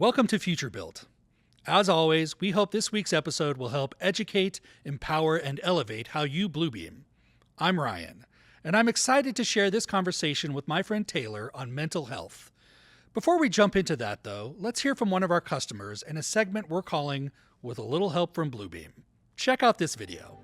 Welcome to Future Built. As always, we hope this week's episode will help educate, empower, and elevate how you Bluebeam. I'm Ryan, and I'm excited to share this conversation with my friend Taylor on mental health. Before we jump into that, though, let's hear from one of our customers in a segment we're calling With a Little Help from Bluebeam. Check out this video.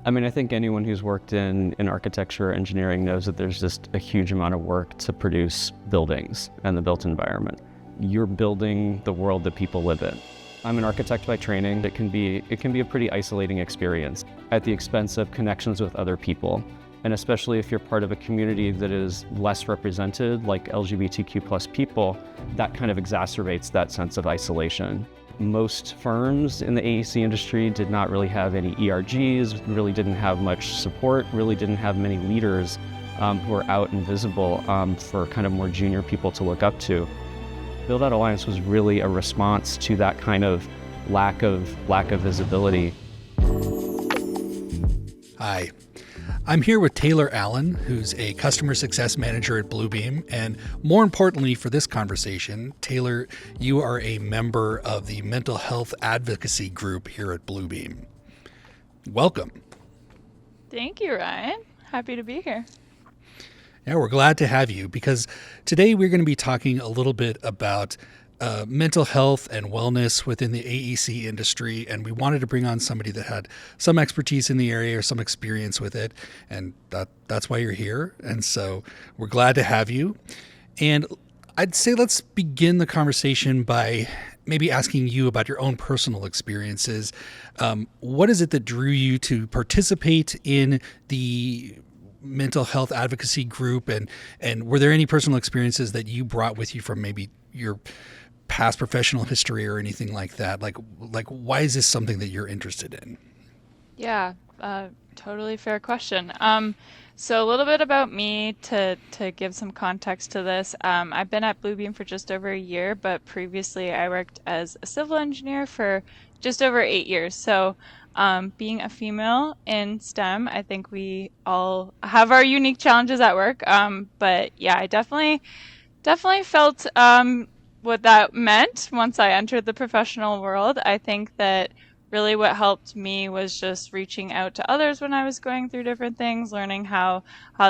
I think anyone who's worked in architecture or engineering knows that there's just a huge amount of work to produce buildings and the built environment. You're building the world that people live in. I'm an architect by training. It can be a pretty isolating experience at the expense of connections with other people. And especially if you're part of a community that is less represented, like LGBTQ+ people, that kind of exacerbates that sense of isolation. Most firms in the AEC industry did not really have any ERGs, really didn't have much support, really didn't have many leaders who were out and visible for kind of more junior people to look up to. Build Out Alliance was really a response to that kind of lack of visibility. Hi, I'm here with Taylor Allen, who's a customer success manager at Bluebeam. And more importantly for this conversation, Taylor, you are a member of the mental health advocacy group here at Bluebeam. Welcome. Thank you, Ryan. Happy to be here. Yeah, we're glad to have you because today we're going to be talking a little bit about mental health and wellness within the AEC industry. And we wanted to bring on somebody that had some expertise in the area or some experience with it. And that's why you're here. And so we're glad to have you. And I'd say let's begin the conversation by maybe asking you about your own personal experiences. What is it that drew you to participate in the mental health advocacy group? And were there any personal experiences that you brought with you from maybe your past professional history or anything like that? Like why is this something that you're interested in? Yeah, totally fair question. So a little bit about me to give some context to this. I've been at Bluebeam for just over a year, but previously I worked as a civil engineer for just over 8 years. So being a female in STEM, I think we all have our unique challenges at work. But yeah, I definitely felt what that meant once I entered the professional world. I think that really what helped me was just reaching out to others when I was going through different things, learning how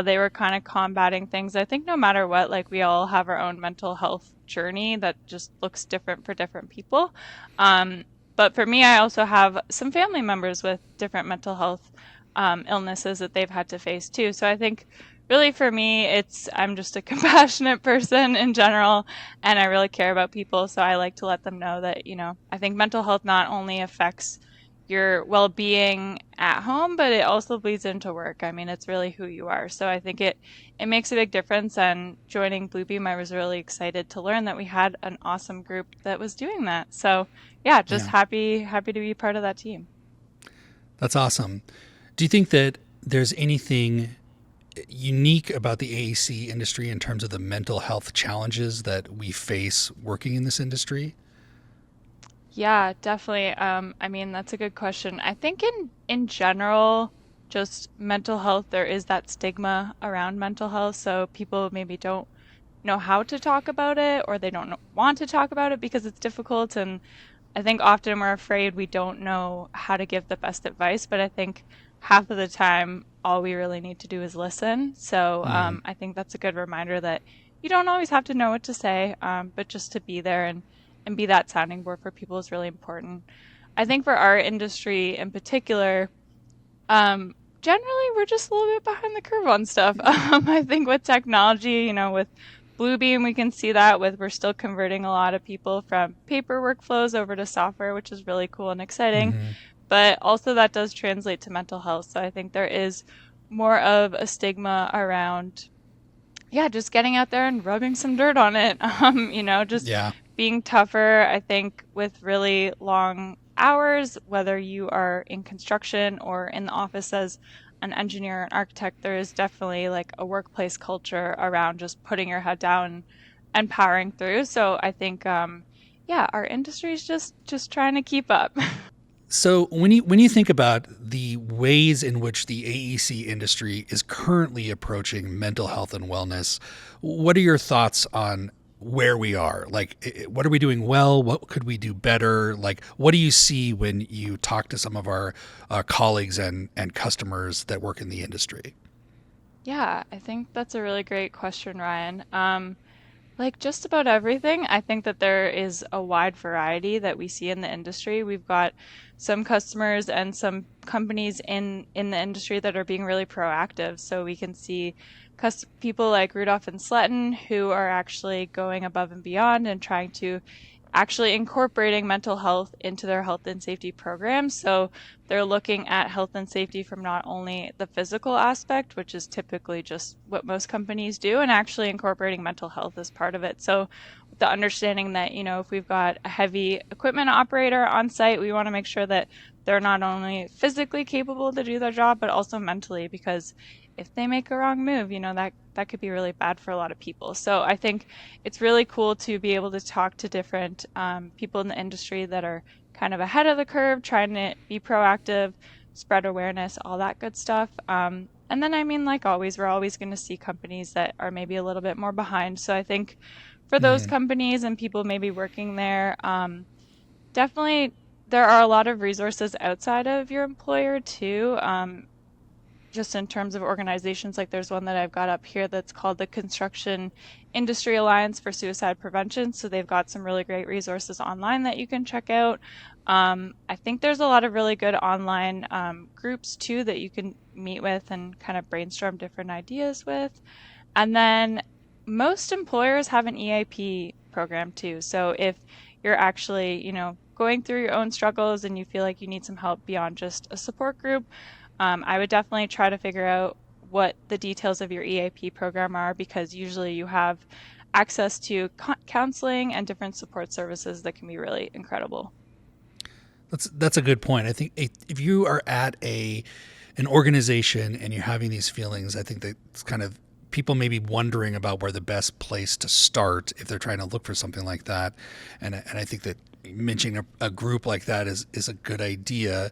they were kind of combating things. I think no matter what, like we all have our own mental health journey that just looks different for different people. But for me, I also have some family members with different mental health illnesses that they've had to face too. So I think really for me, I'm just a compassionate person in general, and I really care about people. So I like to let them know that, I think mental health not only affects your well-being at home, but it also bleeds into work. It's really who you are. So I think it makes a big difference. And joining Bluebeam, I was really excited to learn that we had an awesome group that was doing that. So yeah, happy to be part of that team. That's awesome. Do you think that there's anything unique about the AEC industry in terms of the mental health challenges that we face working in this industry? Yeah, definitely. That's a good question. I think in general, just mental health, there is that stigma around mental health. So people maybe don't know how to talk about it, or they don't want to talk about it because it's difficult. And I think often we're afraid we don't know how to give the best advice. But I think half of the time, all we really need to do is listen. So I think that's a good reminder that you don't always have to know what to say, but just to be there and be that sounding board for people is really important. I think for our industry in particular, generally we're just a little bit behind the curve on stuff. I think with technology, with Bluebeam, we can see that we're still converting a lot of people from paper workflows over to software, which is really cool and exciting. Mm-hmm. But also that does translate to mental health. So I think there is more of a stigma around, just getting out there and rubbing some dirt on it. Being tougher. I think with really long hours, whether you are in construction or in the office as an engineer or an architect, there is definitely like a workplace culture around just putting your head down and powering through. So I think, our industry is just trying to keep up. So when you think about the ways in which the AEC industry is currently approaching mental health and wellness, what are your thoughts on where we are. Like, what are we doing well? What could we do better? Like, what do you see when you talk to some of our colleagues and customers that work in the industry? Yeah, I think that's a really great question, Ryan. Like just about everything, I think that there is a wide variety that we see in the industry. We've got some customers and some companies in the industry that are being really proactive. So we can see people like Rudolph and Sletton who are actually going above and beyond and trying to actually incorporating mental health into their health and safety programs. So they're looking at health and safety from not only the physical aspect, which is typically just what most companies do, and actually incorporating mental health as part of it. So the understanding that, if we've got a heavy equipment operator on site, we want to make sure that they're not only physically capable to do their job, but also mentally, because if they make a wrong move, that could be really bad for a lot of people. So I think it's really cool to be able to talk to different people in the industry that are kind of ahead of the curve, trying to be proactive, spread awareness, all that good stuff. And then, I mean, like always, we're always going to see companies that are maybe a little bit more behind. So I think for those Mm. companies and people maybe working there, definitely there are a lot of resources outside of your employer too. Just in terms of organizations, like there's one that I've got up here that's called the Construction Industry Alliance for Suicide Prevention. So they've got some really great resources online that you can check out. I think there's a lot of really good online groups too that you can meet with and kind of brainstorm different ideas with. And then most employers have an EAP program too. So if you're actually, going through your own struggles and you feel like you need some help beyond just a support group, I would definitely try to figure out what the details of your EAP program are, because usually you have access to counseling and different support services that can be really incredible. That's a good point. I think if you are at an organization and you're having these feelings, I think that it's kind of people may be wondering about where the best place to start if they're trying to look for something like that. And I think that mentioning a group like that is a good idea.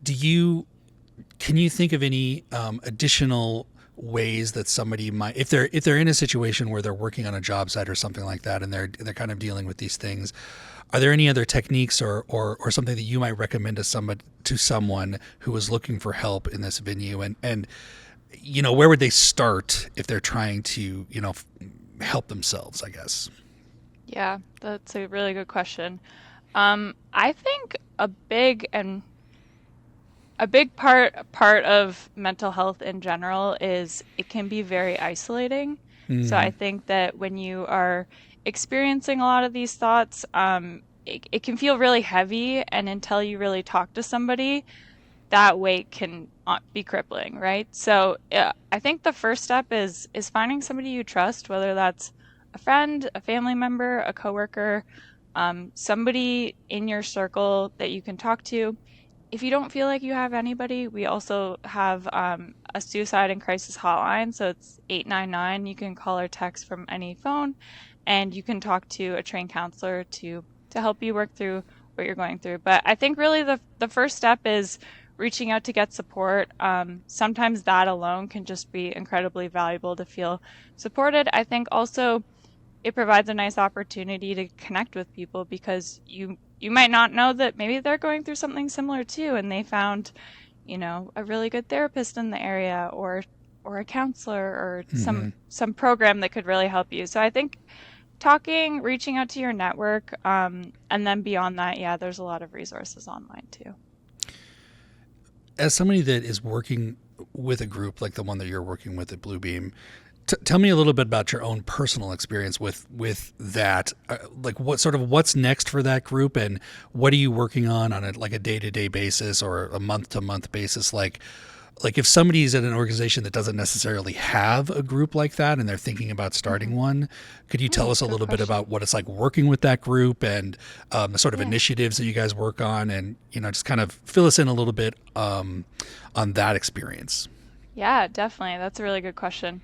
Do you Can you think of any additional ways that somebody might, if they're in a situation where they're working on a job site or something like that, and they're kind of dealing with these things? Are there any other techniques or something that you might recommend to someone who is looking for help in this venue? And where would they start if they're trying to help themselves? I guess. Yeah, that's a really good question. I think a big part of mental health in general is it can be very isolating. So I Mm, think that when you are experiencing a lot of these thoughts, it can feel really heavy, and until you really talk to somebody, that weight can be crippling, right? So I think the first step is finding somebody you trust, whether that's a friend, a family member, a coworker, somebody in your circle that you can talk to. If you don't feel like you have anybody, we also have a suicide and crisis hotline. So it's 899. You can call or text from any phone, and you can talk to a trained counselor to help you work through what you're going through. But I think really the first step is reaching out to get support. Sometimes that alone can just be incredibly valuable to feel supported. I think also it provides a nice opportunity to connect with people, because you might not know that maybe they're going through something similar too, and they found, a really good therapist in the area, or a counselor, or hmm some program that could really help you. So I think talking, reaching out to your network, and then beyond that, yeah, there's a lot of resources online too. As somebody that is working with a group like the one that you're working with at Bluebeam, tell me a little bit about your own personal experience with that. Like, what's next for that group, and what are you working on a day-to-day basis or a month-to-month basis? Like if somebody's at an organization that doesn't necessarily have a group like that and they're thinking about starting Hmm. one, could you tell us a Good little bit about question. what it's like working with that group and the sort of Yeah. initiatives that you guys work on, and just kind of fill us in a little bit on that experience? Yeah, definitely. That's a really good question.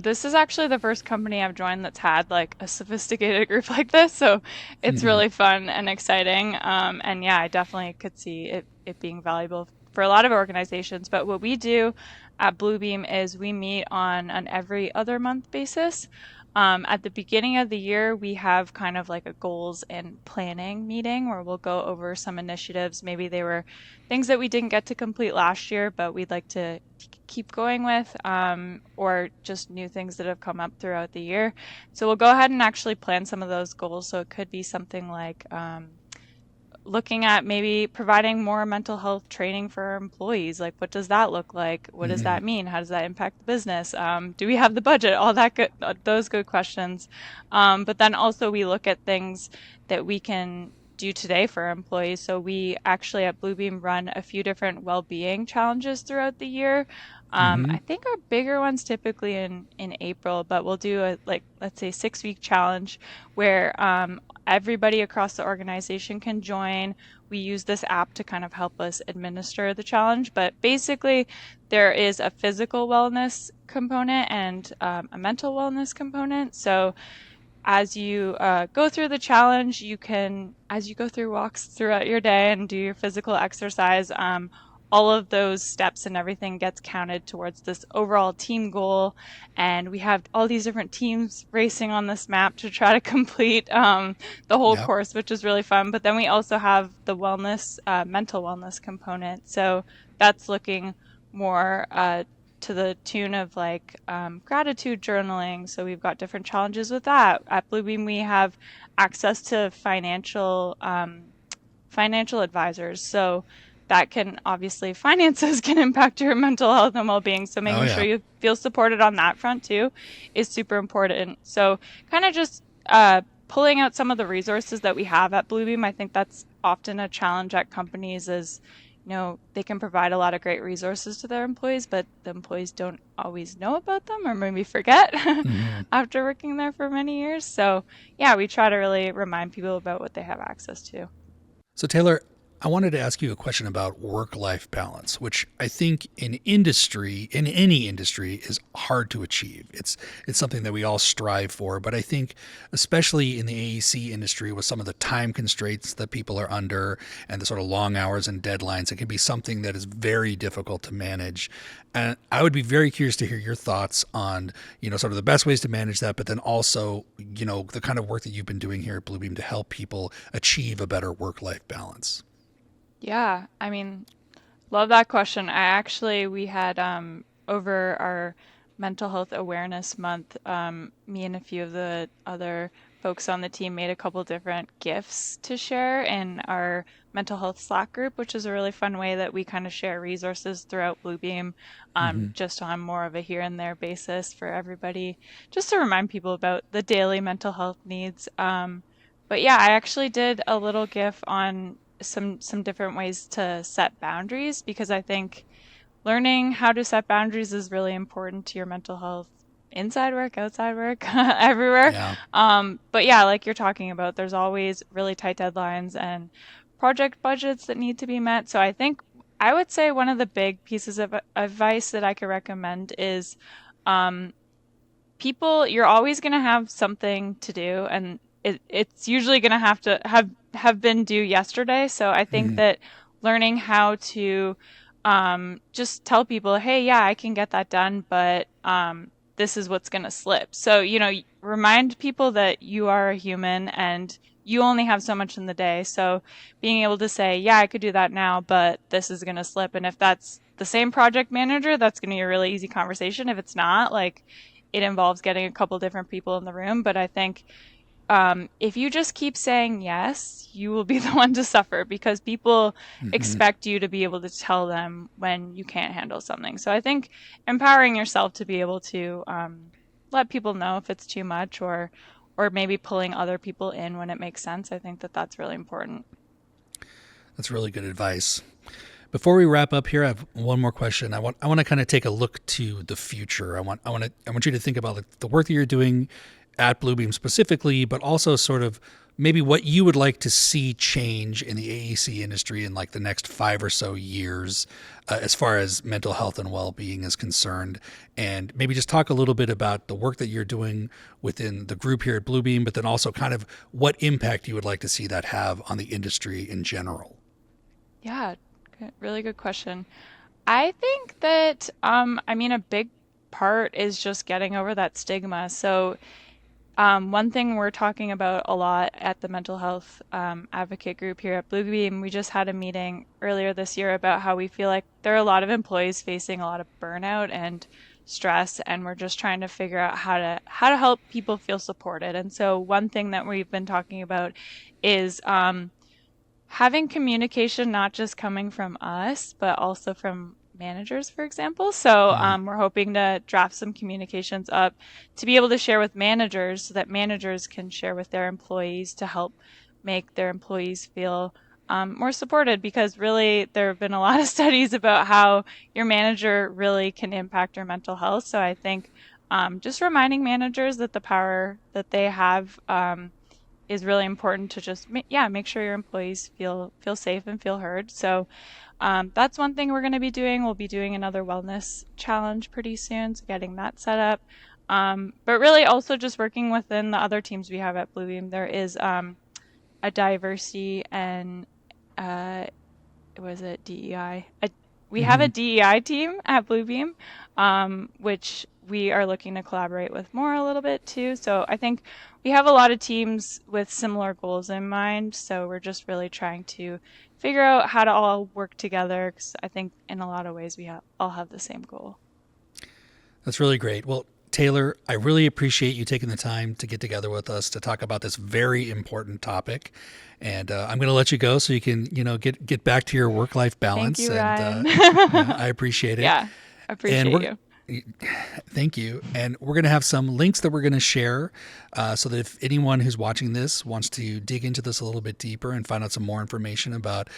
This is actually the first company I've joined that's had like a sophisticated group like this, so it's Hmm. really fun and exciting. And yeah, I definitely could see it being valuable for a lot of organizations. But what we do at Bluebeam is we meet on an every other month basis. At the beginning of the year, we have kind of like a goals and planning meeting where we'll go over some initiatives. Maybe they were things that we didn't get to complete last year, but we'd like to keep going with, or just new things that have come up throughout the year. So we'll go ahead and actually plan some of those goals. So it could be something like looking at maybe providing more mental health training for our employees. Like, what does that look like? What does Hmm. that mean? How does that impact the business? Do we have the budget? All that good, those good questions. But then also we look at things that we can do today for our employees. So we actually at Bluebeam run a few different well-being challenges throughout the year. Hmm. I think our bigger ones typically in April, but we'll do a like let's say 6 week challenge where everybody across the organization can join. We use this app to kind of help us administer the challenge, but basically there is a physical wellness component and a mental wellness component. So as you go through the challenge, you can, as you go through walks throughout your day and do your physical exercise, all of those steps and everything gets counted towards this overall team goal. And we have all these different teams racing on this map to try to complete the whole Yep. course, which is really fun. But then we also have the wellness, mental wellness component. So that's looking more to the tune of like gratitude journaling. So we've got different challenges with that. At Bluebeam, we have access to financial advisors. So that can obviously finances can impact your mental health and well-being. So Oh, making sure yeah. you feel supported on that front too is super important. So kind of just pulling out some of the resources that we have at Bluebeam. I think that's often a challenge at companies is they can provide a lot of great resources to their employees, but the employees don't always know about them or maybe forget Hmm. after working there for many years. So, yeah, we try to really remind people about what they have access to. So, Taylor, I wanted to ask you a question about work life balance, which I think in any industry, is hard to achieve. It's something that we all strive for, but I think, especially in the AEC industry, with some of the time constraints that people are under and the sort of long hours and deadlines, it can be something that is very difficult to manage. And I would be very curious to hear your thoughts on, sort of the best ways to manage that, but then also, the kind of work that you've been doing here at Bluebeam to help people achieve a better work life balance. Yeah, I mean, love that question. We had over our mental health awareness month, me and a few of the other folks on the team made a couple different gifts to share in our mental health Slack group, which is a really fun way that we kind of share resources throughout Bluebeam, Hmm. just on more of a here and there basis for everybody, just to remind people about the daily mental health needs. But yeah, I actually did a little GIF on some different ways to set boundaries because I think learning how to set boundaries is really important to your mental health inside work, outside work, everywhere. Yeah. But yeah, like you're talking about, there's always really tight deadlines and project budgets that need to be met. So I think I would say one of the big pieces of advice that I could recommend is um, you're always going to have something to do, and it's usually going to have been due yesterday. So I think Hmm. that learning how to just tell people, hey, yeah, I can get that done, but this is what's going to slip. So, remind people that you are a human and you only have so much in the day. So being able to say, yeah, I could do that now, but this is going to slip. And if that's the same project manager, that's going to be a really easy conversation. If it's not, like it involves getting a couple different people in the room. But I think if you just keep saying yes, you will be the one to suffer because people Hmm. expect you to be able to tell them when you can't handle something. So I think empowering yourself to be able to let people know if it's too much or maybe pulling other people in when it makes sense. I think that that's really important. That's really good advice. Before we wrap up here, I have one more question. I want to kind of take a look to the future. I want you to think about like the work that you're doing at Bluebeam specifically, but also sort of maybe what you would like to see change in the AEC industry in like the next 5 or so years, as far as mental health and well-being is concerned, and maybe just talk a little bit about the work that you're doing within the group here at Bluebeam, but then also kind of what impact you would like to see that have on the industry in general. Yeah, really good question. I think that, I mean, a big part is just getting over that stigma. So One thing we're talking about a lot at the mental health advocate group here at Bluebeam, we just had a meeting earlier this year about how we feel like there are a lot of employees facing a lot of burnout and stress, and we're just trying to figure out how to help people feel supported. And so one thing that we've been talking about is having communication not just coming from us, but also from managers, for example. So we're hoping to draft some communications up to be able to share with managers so that managers can share with their employees to help make their employees feel more supported, because really there have been a lot of studies about how your manager really can impact your mental health. So I think just reminding managers that the power that they have is really important to just make sure your employees feel safe and feel heard. So that's one thing we're going to be doing. We'll be doing another wellness challenge pretty soon, so getting that set up. But really also just working within the other teams we have at Bluebeam. There is a diversity and was it DEI? We have a DEI team at Bluebeam, which we are looking to collaborate with more a little bit too. So I think we have a lot of teams with similar goals in mind. So we're just really trying to figure out how to all work together, because I think in a lot of ways we all have the same goal. That's really great. Well, Taylor, I really appreciate you taking the time to get together with us to talk about this very important topic. And I'm going to let you go so you can, get back to your work-life balance. Thank you, Ryan. And I appreciate it. Yeah, I appreciate you. Thank you. And we're going to have some links that we're going to share so that if anyone who's watching this wants to dig into this a little bit deeper and find out some more information about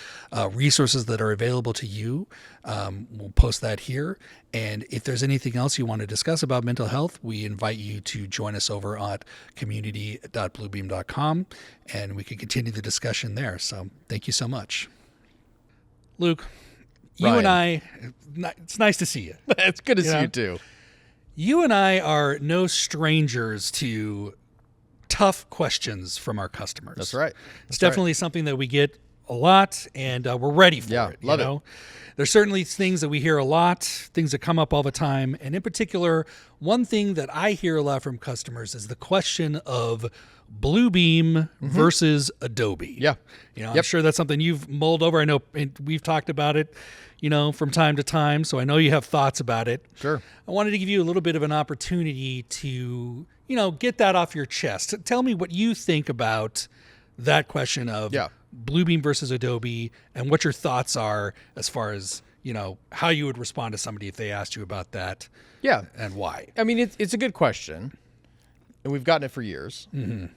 resources that are available to you, we'll post that here. And if there's anything else you want to discuss about mental health, we invite you to join us over at community.bluebeam.com, and we can continue the discussion there. So thank you so much. Luke, you Ryan. and I, it's nice to see you. It's good to see you too. You and I are no strangers to tough questions from our customers. That's right. It's definitely something that we get a lot, and we're ready for it. Love it. There's certainly things that we hear a lot, things that come up all the time. And in particular, one thing that I hear a lot from customers is the question of Bluebeam versus Adobe. Yeah. I'm sure that's something you've mulled over. I know we've talked about it, from time to time. So I know you have thoughts about it. Sure. I wanted to give you a little bit of an opportunity to, get that off your chest. Tell me what you think about that question of Bluebeam versus Adobe, and what your thoughts are as far as, how you would respond to somebody if they asked you about that. Yeah. And why. I mean, it's a good question, and we've gotten it for years. Mm-hmm.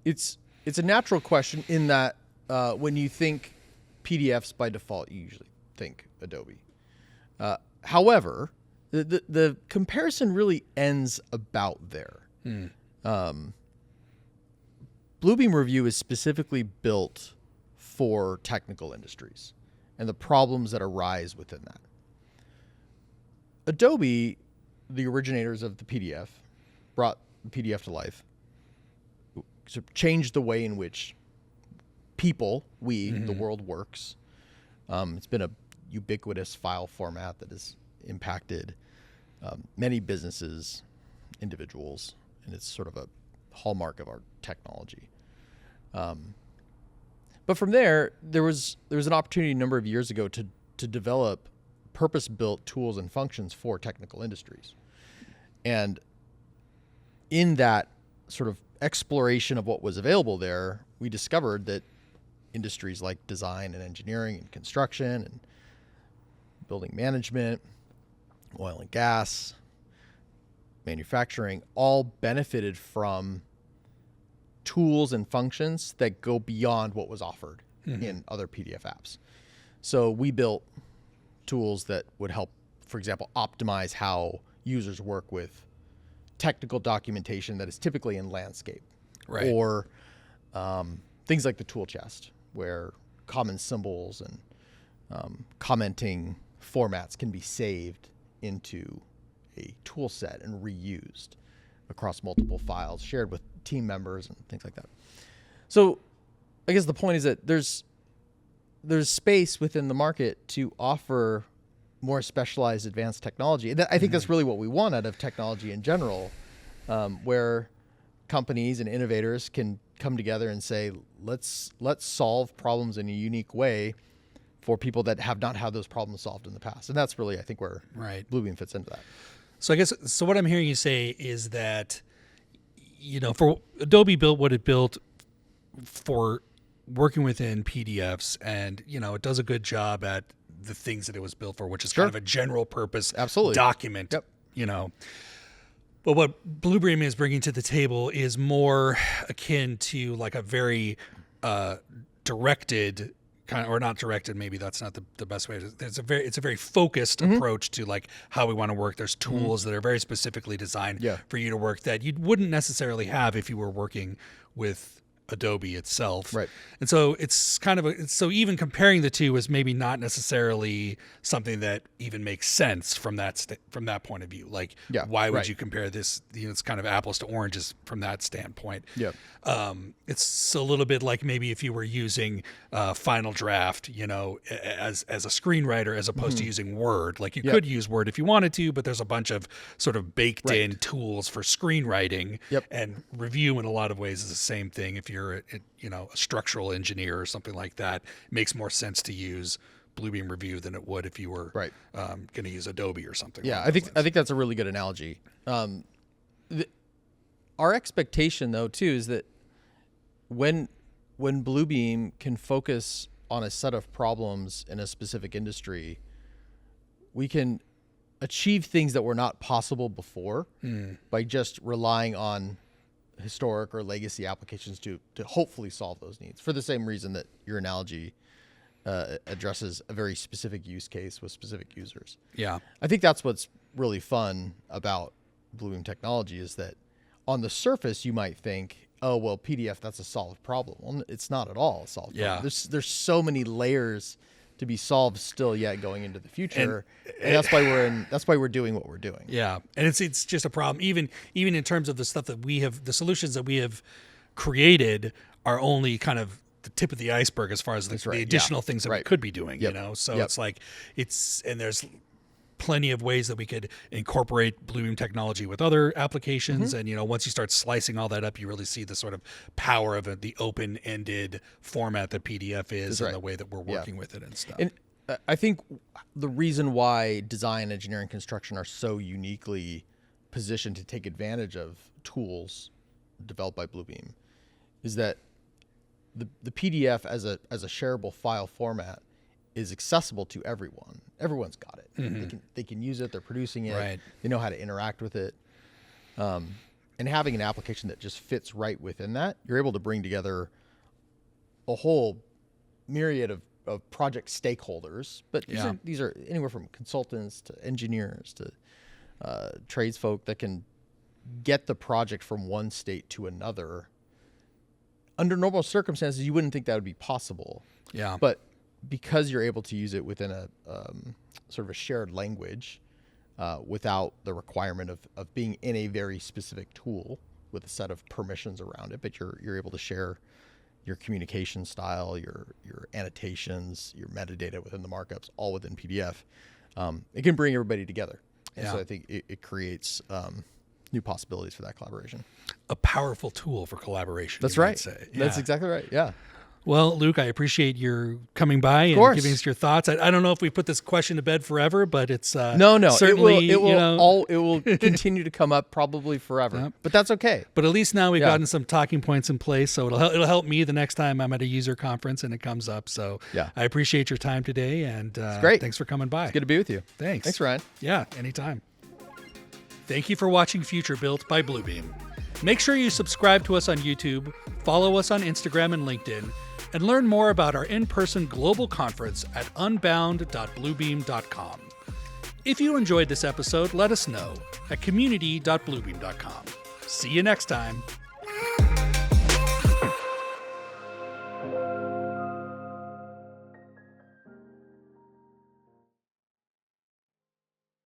It's a natural question in that when you think PDFs by default, you usually think Adobe. However, the comparison really ends about there. Bluebeam Review is specifically built for technical industries and the problems that arise within that. Adobe, the originators of the PDF, brought the PDF to life, changed the way in which people, the world works. It's been a ubiquitous file format that has impacted many businesses, individuals, and it's sort of a hallmark of our technology. But from there was an opportunity a number of years ago to develop purpose-built tools and functions for technical industries. And in that sort of exploration of what was available there, we discovered that industries like design and engineering and construction and building management, oil and gas, manufacturing all benefited from tools and functions that go beyond what was offered in other PDF apps. So we built tools that would help, for example, optimize how users work with technical documentation that is typically in landscape. Right. Or things like the tool chest, where common symbols and commenting formats can be saved into a tool set and reused across multiple files, shared with team members and things like that. So I guess the point is that there's space within the market to offer more specialized advanced technology. And I think that's really what we want out of technology in general, where companies and innovators can come together and say, let's solve problems in a unique way for people that have not had those problems solved in the past. And that's really, I think, where Right. Bluebeam fits into that. So I guess, so what I'm hearing you say is that, for Adobe built what it built for working within PDFs, and, it does a good job at the things that it was built for, which is Sure. kind of a general purpose Absolutely. document, Yep. But what Bluebeam is bringing to the table is more akin to like a very directed kind of, or not directed, maybe that's not the best way. It's a very focused approach to like how we want to work. There's tools that are very specifically designed for you to work that you wouldn't necessarily have if you were working with Adobe itself. Right. And so it's kind of so even comparing the two is maybe not necessarily something that even makes sense from that point of view. Like, why would you compare this? It's kind of apples to oranges from that standpoint. Yeah. It's a little bit like maybe if you were using Final Draft, as a screenwriter, as opposed to using Word. Like you could use Word if you wanted to, but there's a bunch of sort of baked in tools for screenwriting. And review in a lot of ways is the same thing. If you're a structural engineer or something like that, it makes more sense to use Bluebeam Review than it would if you were going to use Adobe or something. Yeah, I think that's a really good analogy. Our expectation, though, too, is that when Bluebeam can focus on a set of problems in a specific industry, we can achieve things that were not possible before by just relying on historic or legacy applications to hopefully solve those needs, for the same reason that your analogy addresses a very specific use case with specific users. Yeah. I think that's what's really fun about Bluebeam technology, is that on the surface you might think, oh, well, PDF, that's a solved problem. Well, it's not at all a solved problem. There's so many layers to be solved still yet going into the future, and that's why we're doing what we're doing. Yeah, and it's just a problem. Even in terms of the stuff that we have, the solutions that we have created are only kind of the tip of the iceberg as far as the additional things that we could be doing. So it's like and there's plenty of ways that we could incorporate Bluebeam technology with other applications. And, once you start slicing all that up, you really see the sort of power of the open-ended format that PDF is and the way that we're working with it and stuff. And I think the reason why design, engineering, construction are so uniquely positioned to take advantage of tools developed by Bluebeam is that the PDF as a shareable file format is accessible to everyone. Everyone's got it. They can use it. They're producing it. They know how to interact with it. And having an application that just fits right within that, you're able to bring together a whole myriad of project stakeholders. But these are anywhere from consultants to engineers to tradesfolk that can get the project from one state to another. Under normal circumstances, you wouldn't think that would be possible. Yeah. But because you're able to use it within a sort of a shared language without the requirement of being in a very specific tool with a set of permissions around it, but you're able to share your communication style, your annotations, your metadata within the markups, all within PDF, it can bring everybody together. And so I think it creates new possibilities for that collaboration. A powerful tool for collaboration. That's right. That's exactly right. Yeah. Well, Luke, I appreciate your coming by and giving us your thoughts. I don't know if we put this question to bed forever, but it's no. Certainly, it will continue to come up probably forever. But that's okay. But at least now we've gotten some talking points in place, so it'll help me the next time I'm at a user conference and it comes up. So I appreciate your time today, and it's great. Thanks for coming by. It's good to be with you. Thanks, Ryan. Yeah, anytime. Thank you for watching Future Built by Bluebeam. Make sure you subscribe to us on YouTube, follow us on Instagram and LinkedIn, and learn more about our in-person global conference at unbound.bluebeam.com. If you enjoyed this episode, let us know at community.bluebeam.com. See you next time.